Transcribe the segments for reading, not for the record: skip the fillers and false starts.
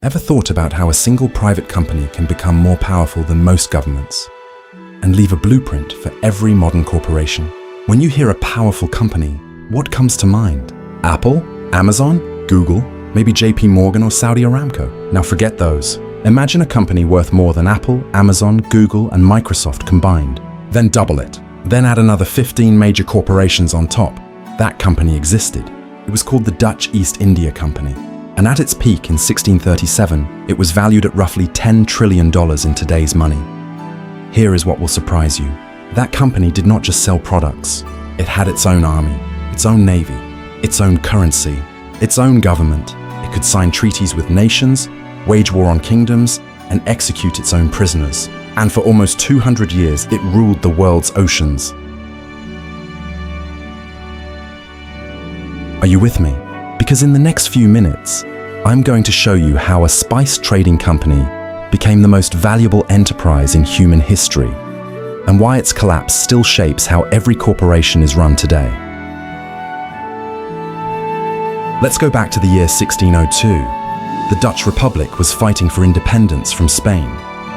Ever thought about how a single private company can become more powerful than most governments and leave a blueprint for every modern corporation? When you hear a powerful company, what comes to mind? Apple, Amazon, Google, maybe JP Morgan or Saudi Aramco. Now forget those. Imagine a company worth more than Apple, Amazon, Google, and Microsoft combined. Then double it. Then add another 15 major corporations on top. That company existed. It was called the Dutch East India Company. And at its peak in 1637, it was valued at roughly $10 trillion in today's money. Here is what will surprise you. That company did not just sell products. It had its own army, its own navy, its own currency, its own government. It could sign treaties with nations, wage war on kingdoms, and execute its own prisoners. And for almost 200 years, it ruled the world's oceans. Are you with me? Because in the next few minutes, I'm going to show you how a spice trading company became the most valuable enterprise in human history, and why its collapse still shapes how every corporation is run today. Let's go back to the year 1602. The Dutch Republic was fighting for independence from Spain,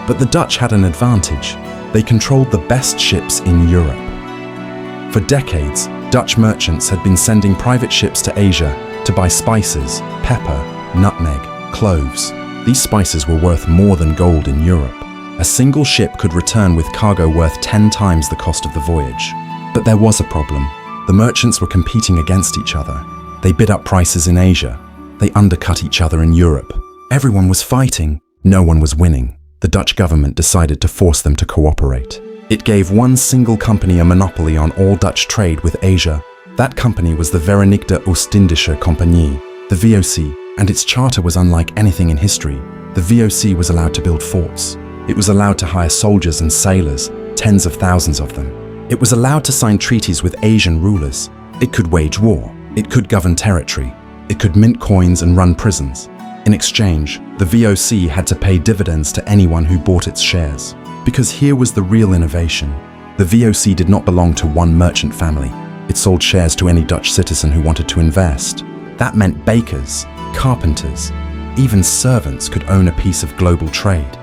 but the Dutch had an advantage. They controlled the best ships in Europe. For decades, Dutch merchants had been sending private ships to Asia to buy spices, pepper, nutmeg, cloves. These spices were worth more than gold in Europe. A single ship could return with cargo worth 10 times the cost of the voyage. But there was a problem. The merchants were competing against each other. They bid up prices in Asia. They undercut each other in Europe. Everyone was fighting. No one was winning. The Dutch government decided to force them to cooperate. It gave one single company a monopoly on all Dutch trade with Asia. That company was the Verenigde Oostindische Compagnie, the VOC, and its charter was unlike anything in history. The VOC was allowed to build forts. It was allowed to hire soldiers and sailors, tens of thousands of them. It was allowed to sign treaties with Asian rulers. It could wage war. It could govern territory. It could mint coins and run prisons. In exchange, the VOC had to pay dividends to anyone who bought its shares. Because here was the real innovation. The VOC did not belong to one merchant family. It sold shares to any Dutch citizen who wanted to invest. That meant bakers, carpenters, even servants could own a piece of global trade.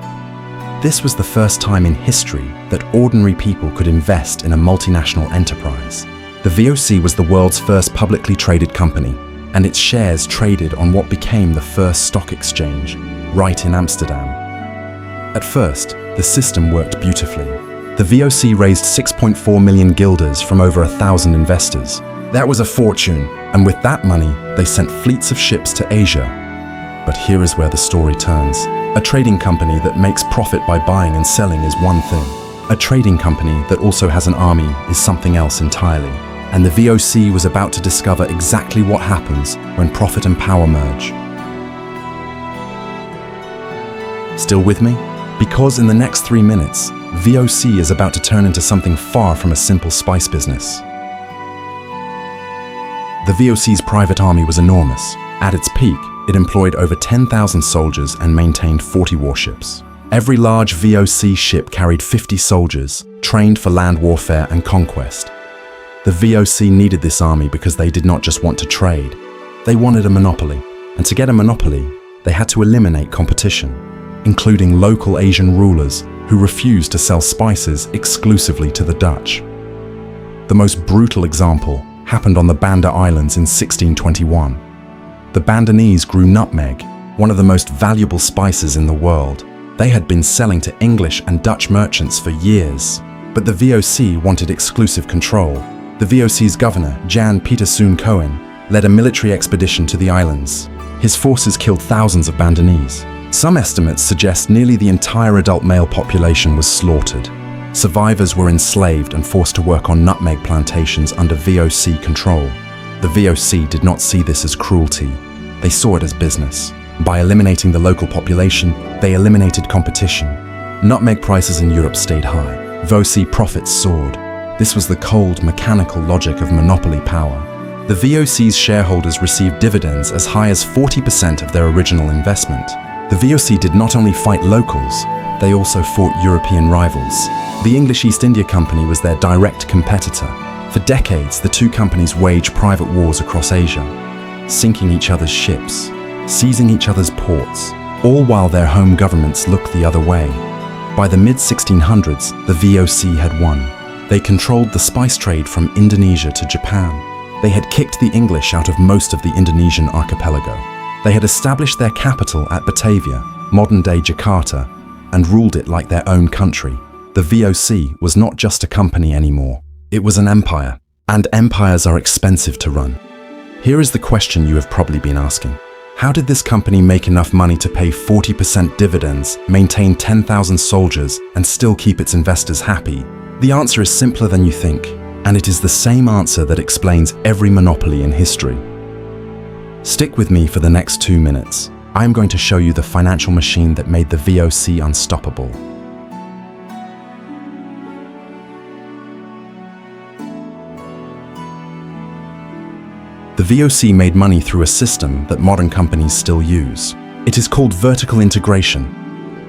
This was the first time in history that ordinary people could invest in a multinational enterprise. The VOC was the world's first publicly traded company, and its shares traded on what became the first stock exchange, right in Amsterdam. At first, the system worked beautifully. The VOC raised 6.4 million guilders from over 1,000 investors. That was a fortune, and with that money, they sent fleets of ships to Asia. But here is where the story turns. A trading company that makes profit by buying and selling is one thing. A trading company that also has an army is something else entirely. And the VOC was about to discover exactly what happens when profit and power merge. Still with me? Because in the next 3 minutes, VOC is about to turn into something far from a simple spice business. The VOC's private army was enormous. At its peak, it employed over 10,000 soldiers and maintained 40 warships. Every large VOC ship carried 50 soldiers, trained for land warfare and conquest. The VOC needed this army because they did not just want to trade. They wanted a monopoly. And to get a monopoly, they had to eliminate competition, including local Asian rulers who refused to sell spices exclusively to the Dutch. The most brutal example happened on the Banda Islands in 1621. The Bandanese grew nutmeg, one of the most valuable spices in the world. They had been selling to English and Dutch merchants for years, but the VOC wanted exclusive control. The VOC's governor, Jan Pieterszoon Cohen, led a military expedition to the islands. His forces killed thousands of Bandanese. Some estimates suggest nearly the entire adult male population was slaughtered. Survivors were enslaved and forced to work on nutmeg plantations under VOC control. The VOC did not see this as cruelty. They saw it as business. By eliminating the local population, they eliminated competition. Nutmeg prices in Europe stayed high. VOC profits soared. This was the cold, mechanical logic of monopoly power. The VOC's shareholders received dividends as high as 40% of their original investment. The VOC did not only fight locals, they also fought European rivals. The English East India Company was their direct competitor. For decades, the two companies waged private wars across Asia, sinking each other's ships, seizing each other's ports, all while their home governments looked the other way. By the mid-1600s, the VOC had won. They controlled the spice trade from Indonesia to Japan. They had kicked the English out of most of the Indonesian archipelago. They had established their capital at Batavia, modern-day Jakarta, and ruled it like their own country. The VOC was not just a company anymore. It was an empire, and empires are expensive to run. Here is the question you have probably been asking. How did this company make enough money to pay 40% dividends, maintain 10,000 soldiers, and still keep its investors happy? The answer is simpler than you think, and it is the same answer that explains every monopoly in history. Stick with me for the next 2 minutes. I am going to show you the financial machine that made the VOC unstoppable. The VOC made money through a system that modern companies still use. It is called vertical integration.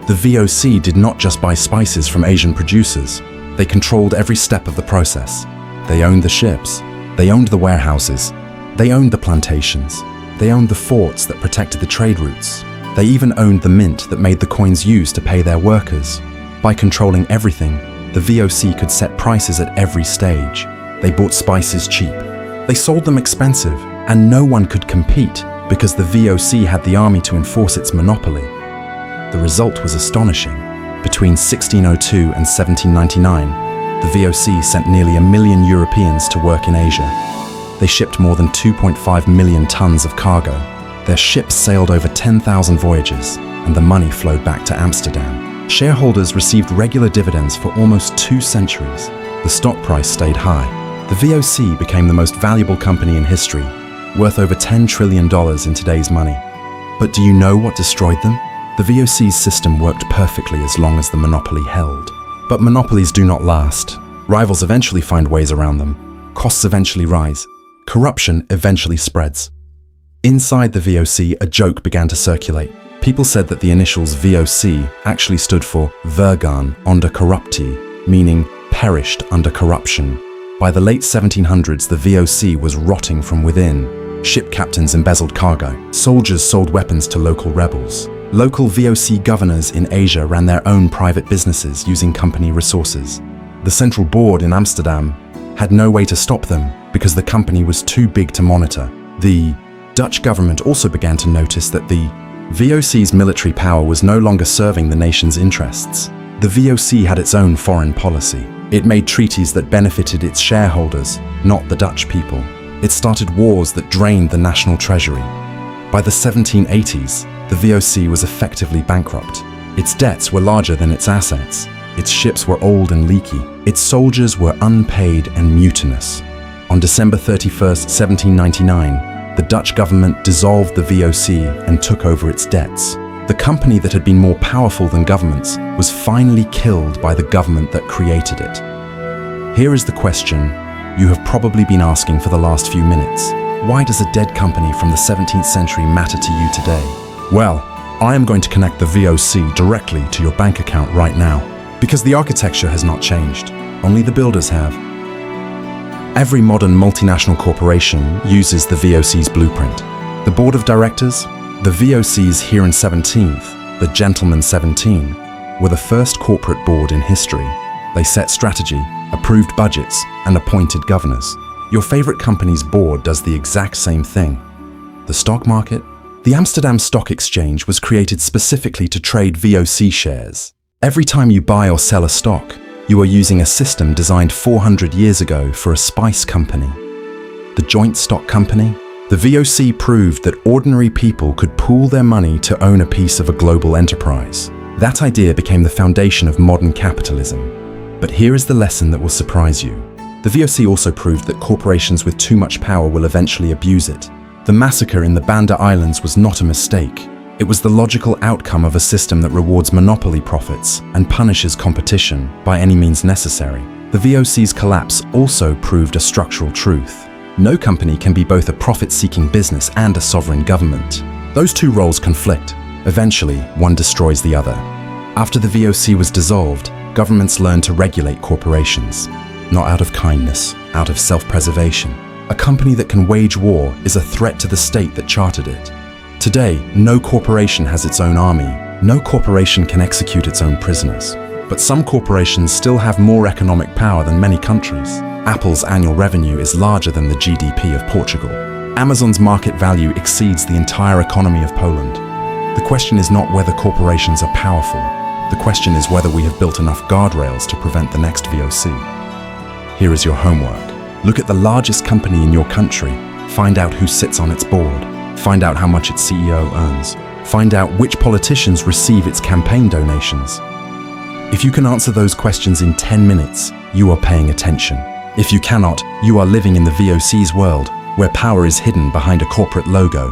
The VOC did not just buy spices from Asian producers. They controlled every step of the process. They owned the ships. They owned the warehouses. They owned the plantations. They owned the forts that protected the trade routes. They even owned the mint that made the coins used to pay their workers. By controlling everything, the VOC could set prices at every stage. They bought spices cheap. They sold them expensive, and no one could compete because the VOC had the army to enforce its monopoly. The result was astonishing. Between 1602 and 1799, the VOC sent nearly 1 million Europeans to work in Asia. They shipped more than 2.5 million tons of cargo. Their ships sailed over 10,000 voyages, and the money flowed back to Amsterdam. Shareholders received regular dividends for almost 2 centuries. The stock price stayed high. The VOC became the most valuable company in history, worth over $10 trillion in today's money. But do you know what destroyed them? The VOC's system worked perfectly as long as the monopoly held. But monopolies do not last. Rivals eventually find ways around them. Costs eventually rise. Corruption eventually spreads. Inside the VOC, a joke began to circulate. People said that the initials VOC actually stood for Vergaan onder corruptie, meaning perished under corruption. By the late 1700s, the VOC was rotting from within. Ship captains embezzled cargo. Soldiers sold weapons to local rebels. Local VOC governors in Asia ran their own private businesses using company resources. The central board in Amsterdam had no way to stop them because the company was too big to monitor. The Dutch government also began to notice that the VOC's military power was no longer serving the nation's interests. The VOC had its own foreign policy. It made treaties that benefited its shareholders, not the Dutch people. It started wars that drained the national treasury. By the 1780s, the VOC was effectively bankrupt. Its debts were larger than its assets. Its ships were old and leaky. Its soldiers were unpaid and mutinous. On December 31st, 1799, the Dutch government dissolved the VOC and took over its debts. The company that had been more powerful than governments was finally killed by the government that created it. Here is the question you have probably been asking for the last few minutes. Why does a dead company from the 17th century matter to you today? Well, I am going to connect the VOC directly to your bank account right now, because the architecture has not changed, only the builders have. Every modern multinational corporation uses the VOC's blueprint. The board of directors, the VOC's here in 17th, the Gentlemen 17, were the first corporate board in history. They set strategy, approved budgets, and appointed governors. Your favorite company's board does the exact same thing. The stock market? The Amsterdam Stock Exchange was created specifically to trade VOC shares. Every time you buy or sell a stock, you are using a system designed 400 years ago for a spice company. The joint stock company? The VOC proved that ordinary people could pool their money to own a piece of a global enterprise. That idea became the foundation of modern capitalism. But here is the lesson that will surprise you. The VOC also proved that corporations with too much power will eventually abuse it. The massacre in the Banda Islands was not a mistake. It was the logical outcome of a system that rewards monopoly profits and punishes competition by any means necessary. The VOC's collapse also proved a structural truth. No company can be both a profit-seeking business and a sovereign government. Those two roles conflict. Eventually, one destroys the other. After the VOC was dissolved, governments learned to regulate corporations. Not out of kindness, out of self-preservation. A company that can wage war is a threat to the state that chartered it. Today, no corporation has its own army. No corporation can execute its own prisoners. But some corporations still have more economic power than many countries. Apple's annual revenue is larger than the GDP of Portugal. Amazon's market value exceeds the entire economy of Poland. The question is not whether corporations are powerful. The question is whether we have built enough guardrails to prevent the next VOC. Here is your homework. Look at the largest company in your country. Find out who sits on its board. Find out how much its CEO earns. Find out which politicians receive its campaign donations. If you can answer those questions in 10 minutes, you are paying attention. If you cannot, you are living in the VOC's world, where power is hidden behind a corporate logo.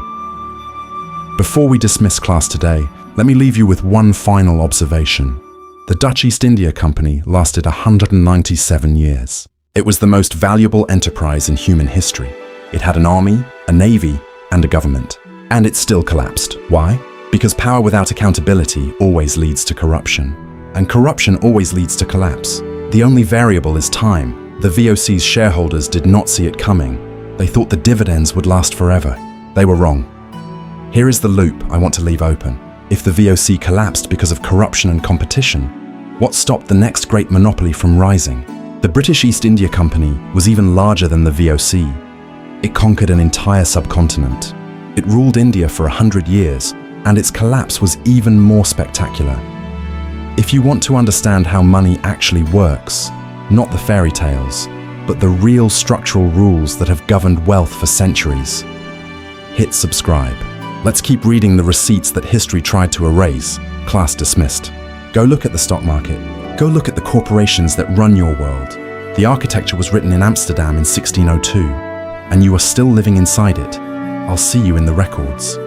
Before we dismiss class today, let me leave you with one final observation. The Dutch East India Company lasted 197 years. It was the most valuable enterprise in human history. It had an army, a navy, and a government. And it still collapsed. Why? Because power without accountability always leads to corruption. And corruption always leads to collapse. The only variable is time. The VOC's shareholders did not see it coming. They thought the dividends would last forever. They were wrong. Here is the loop I want to leave open. If the VOC collapsed because of corruption and competition, what stopped the next great monopoly from rising? The British East India Company was even larger than the VOC. It conquered an entire subcontinent. It ruled India for 100 years, and its collapse was even more spectacular. If you want to understand how money actually works, not the fairy tales, but the real structural rules that have governed wealth for centuries, hit subscribe. Let's keep reading the receipts that history tried to erase. Class dismissed. Go look at the stock market. Go look at the corporations that run your world. The architecture was written in Amsterdam in 1602, and you are still living inside it. I'll see you in the records.